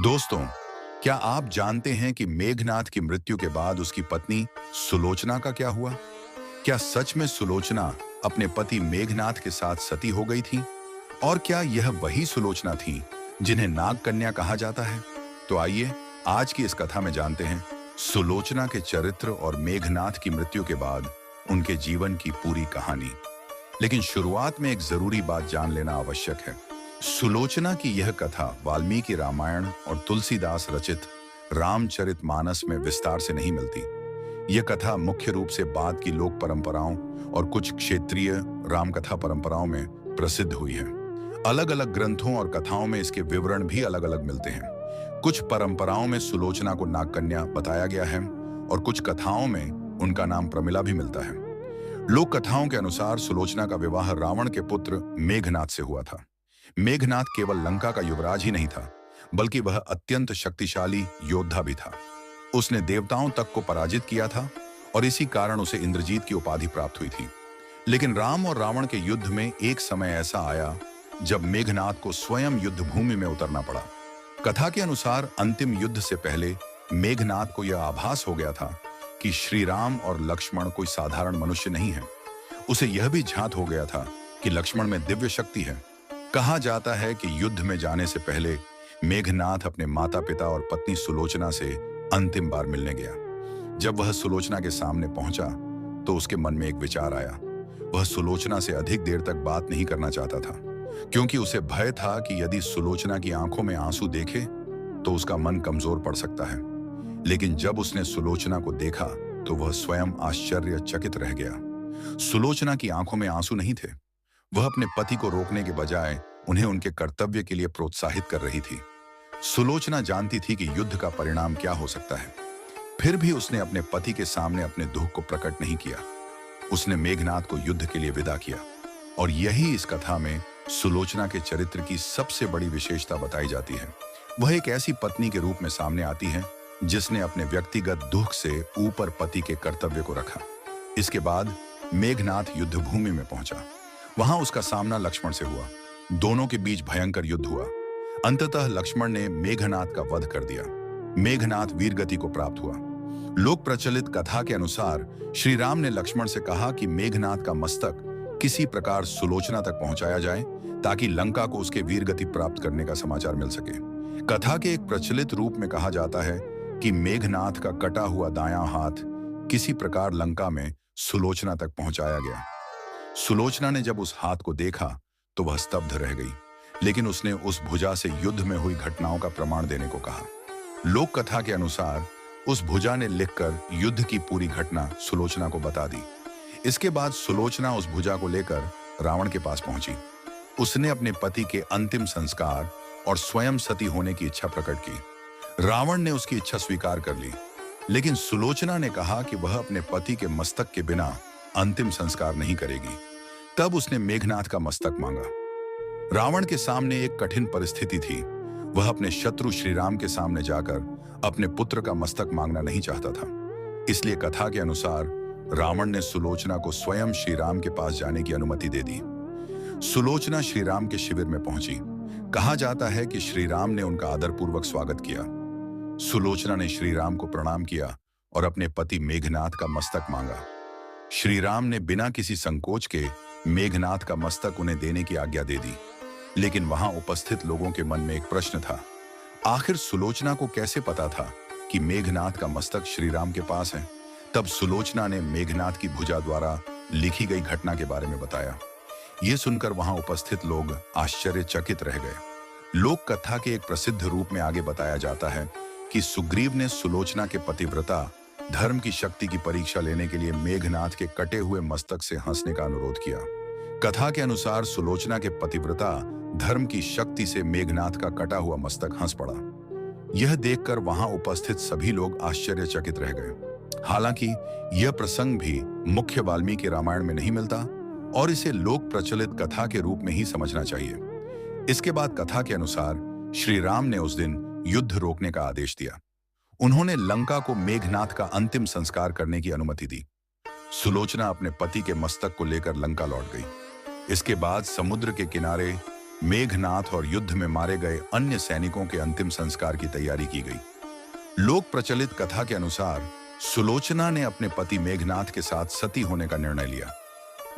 दोस्तों, क्या आप जानते हैं कि मेघनाद की मृत्यु के बाद उसकी पत्नी सुलोचना का क्या हुआ? क्या सच में सुलोचना अपने पति मेघनाद के साथ सती हो गई थी? और क्या यह वही सुलोचना थी जिन्हें नाग कन्या कहा जाता है? तो आइए आज की इस कथा में जानते हैं सुलोचना के चरित्र और मेघनाद की मृत्यु के बाद उनके जीवन की पूरी कहानी। लेकिन शुरुआत में एक जरूरी बात जान लेना आवश्यक है। सुलोचना की यह कथा वाल्मीकि रामायण और तुलसीदास रचित रामचरितमानस में विस्तार से नहीं मिलती। यह कथा मुख्य रूप से बाद की लोक परंपराओं और कुछ क्षेत्रीय रामकथा परंपराओं में प्रसिद्ध हुई है। अलग अलग ग्रंथों और कथाओं में इसके विवरण भी अलग अलग मिलते हैं। कुछ परंपराओं में सुलोचना को नागकन्या बताया गया है और कुछ कथाओं में उनका नाम प्रमिला भी मिलता है। लोक कथाओं के अनुसार सुलोचना का विवाह रावण के पुत्र मेघनाद से हुआ था। मेघनाद केवल लंका का युवराज ही नहीं था, बल्कि वह अत्यंत शक्तिशाली योद्धा भी था। उसने देवताओं तक को पराजित किया था और इसी कारण उसे इंद्रजीत की उपाधि प्राप्त हुई थी। लेकिन राम और रावण के युद्ध में एक समय ऐसा आया जब मेघनाद को स्वयं युद्ध भूमि में उतरना पड़ा। कथा के अनुसार अंतिम युद्ध से पहले मेघनाद को यह आभास हो गया था कि श्री राम और लक्ष्मण कोई साधारण मनुष्य नहीं है। उसे यह भी झांत हो गया था कि लक्ष्मण में दिव्य शक्ति है। कहा जाता है कि युद्ध में जाने से पहले मेघनाद अपने माता पिता और पत्नी सुलोचना से अंतिम बार मिलने गया। जब वह सुलोचना के सामने पहुंचा तो उसके मन में एक विचार आया। वह सुलोचना से अधिक देर तक बात नहीं करना चाहता था, क्योंकि उसे भय था कि यदि सुलोचना की आंखों में आंसू देखे तो उसका मन कमजोर पड़ सकता है। लेकिन जब उसने सुलोचना को देखा तो वह स्वयं आश्चर्यचकित रह गया। सुलोचना की आंखों में आंसू नहीं थे। वह अपने पति को रोकने के बजाय उन्हें उनके कर्तव्य के लिए प्रोत्साहित कर रही थी। सुलोचना जानती थी कि युद्ध का परिणाम क्या हो सकता है, फिर भी उसने अपने पति के सामने अपने दुख को प्रकट नहीं किया। उसने मेघनाद को युद्ध के लिए विदा किया। और यही इस कथा में सुलोचना के चरित्र की सबसे बड़ी विशेषता बताई जाती है। वह एक ऐसी पत्नी के रूप में सामने आती है जिसने अपने व्यक्तिगत दुख से ऊपर पति के कर्तव्य को रखा। इसके बाद मेघनाद युद्ध भूमि में पहुंचा। वहां उसका सामना लक्ष्मण से हुआ। दोनों के बीच भयंकर युद्ध हुआ। अंततः लक्ष्मण ने मेघनाद का वध कर दिया। मेघनाद वीरगति को प्राप्त हुआ। लोक प्रचलित कथा के अनुसार श्री राम ने लक्ष्मण से कहा कि मेघनाद का मस्तक किसी प्रकार सुलोचना तक पहुंचाया जाए ताकि लंका को उसके वीरगति प्राप्त करने का समाचार मिल सके। कथा के एक प्रचलित रूप में कहा जाता है कि मेघनाद का कटा हुआ दायां हाथ किसी प्रकार लंका में सुलोचना तक पहुंचाया गया। सुलोचना ने जब उस हाथ को देखा तो वह स्तब्ध रह गई, लेकिन उसने उस भुजा से युद्ध में हुई घटनाओं का प्रमाण देने को कहा। लोक कथा के अनुसार उस भुजा ने लिखकर युद्ध की पूरी घटना सुलोचना को बता दी। इसके बाद सुलोचना उस भुजा को लेकर रावण के पास पहुंची। उसने अपने पति के अंतिम संस्कार और स्वयं सती होने की इच्छा प्रकट की। रावण ने उसकी इच्छा स्वीकार कर ली, लेकिन सुलोचना ने कहा कि वह अपने पति के मस्तक के बिना अंतिम संस्कार नहीं करेगी। तब उसने मेघनाद का मस्तक मांगा। रावण के सामने एक कठिन परिस्थिति थी। वह अपने शत्रु श्री राम के सामने जाकर अपने पुत्र का मस्तक मांगना नहीं चाहता था। इसलिए कथा के अनुसार रावण ने सुलोचना को स्वयं श्री राम के पास जाने की अनुमति दे दी। सुलोचना श्री राम के शिविर में पहुंची। कहा जाता है कि श्री राम ने उनका आदरपूर्वक स्वागत किया। सुलोचना ने श्री राम को प्रणाम किया और अपने पति मेघनाद का मस्तक मांगा। श्री राम ने बिना किसी संकोच के मेघनाद का मस्तक उन्हें देने की आज्ञा दे दी। लेकिन वहां उपस्थित लोगों के मन में एक प्रश्न था। आखिर सुलोचना को कैसे पता था कि मेघनाद का मस्तक श्री राम के पास है? तब सुलोचना ने मेघनाद की भुजा द्वारा लिखी गई घटना के बारे में बताया। यह सुनकर वहां उपस्थित लोग आश्चर्यचकित रह गए। लोक कथा के एक प्रसिद्ध रूप में आगे बताया जाता है कि सुग्रीव ने सुलोचना के पतिव्रता धर्म की शक्ति की परीक्षा लेने के लिए मेघनाद के कटे हुए मस्तक से हंसने का अनुरोध किया। कथा के अनुसार सुलोचना के पतिव्रता धर्म की शक्ति से मेघनाद का कटा हुआ मस्तक हंस पड़ा। यह देखकर वहां उपस्थित सभी लोग आश्चर्यचकित रह गए। हालांकि यह प्रसंग भी मुख्य वाल्मीकि रामायण में नहीं मिलता और इसे लोक प्रचलित कथा के रूप में ही समझना चाहिए। इसके बाद कथा के अनुसार श्री राम ने उस दिन युद्ध रोकने का आदेश दिया। उन्होंने लंका को मेघनाद का अंतिम संस्कार करने की अनुमति दी। सुलोचना अपने पति के मस्तक को लेकर लंका लौट गई। इसके बाद समुद्र के किनारे मेघनाथ और युद्ध में मारे गए अन्य सैनिकों के अंतिम संस्कार की तैयारी की गई। लोक प्रचलित कथा के अनुसार सुलोचना ने अपने पति मेघनाथ के साथ सती होने का निर्णय लिया।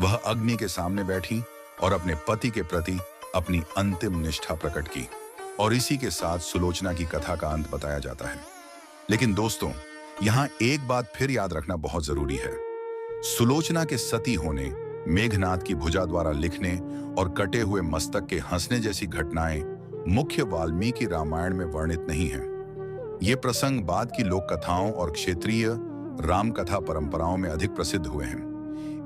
वह अग्नि के सामने बैठी और अपने पति के प्रति अपनी अंतिम निष्ठा प्रकट की, और इसी के साथ सुलोचना की कथा का अंत बताया जाता है। लेकिन दोस्तों, यहाँ एक बात फिर याद रखना बहुत जरूरी है। सुलोचना के सती होने, मेघनाथ की भुजा द्वारा लिखने और कटे हुए मस्तक के हंसने जैसी घटनाएं मुख्य वाल्मीकि रामायण में वर्णित नहीं हैं। ये प्रसंग बाद की लोक कथाओं और क्षेत्रीय राम कथा परंपराओं में अधिक प्रसिद्ध हुए हैं।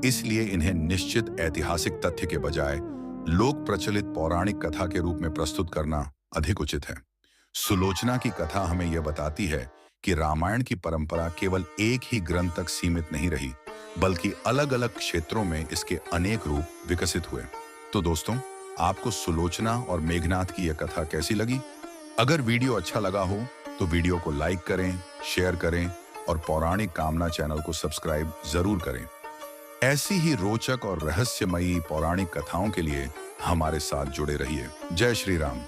इसलिए इन्हें निश्चित ऐतिहासिक तथ्य के बजाय लोक प्रचलित पौराणिक कथा के रूप में प्रस्तुत करना अधिक उचित है। सुलोचना की कथा हमें यह बताती है कि रामायण की परंपरा केवल एक ही ग्रंथ तक सीमित नहीं रही, बल्कि अलग-अलग क्षेत्रों में इसके अनेक रूप विकसित हुए। तो दोस्तों, आपको सुलोचना और मेघनाथ की यह कथा कैसी लगी? अगर वीडियो अच्छा लगा हो तो वीडियो को लाइक करें, शेयर करें और पौराणिक कामना चैनल को सब्सक्राइब जरूर करें। ऐसी ही रोचक और रहस्यमयी पौराणिक कथाओं के लिए हमारे साथ जुड़े रहिए। जय श्री राम।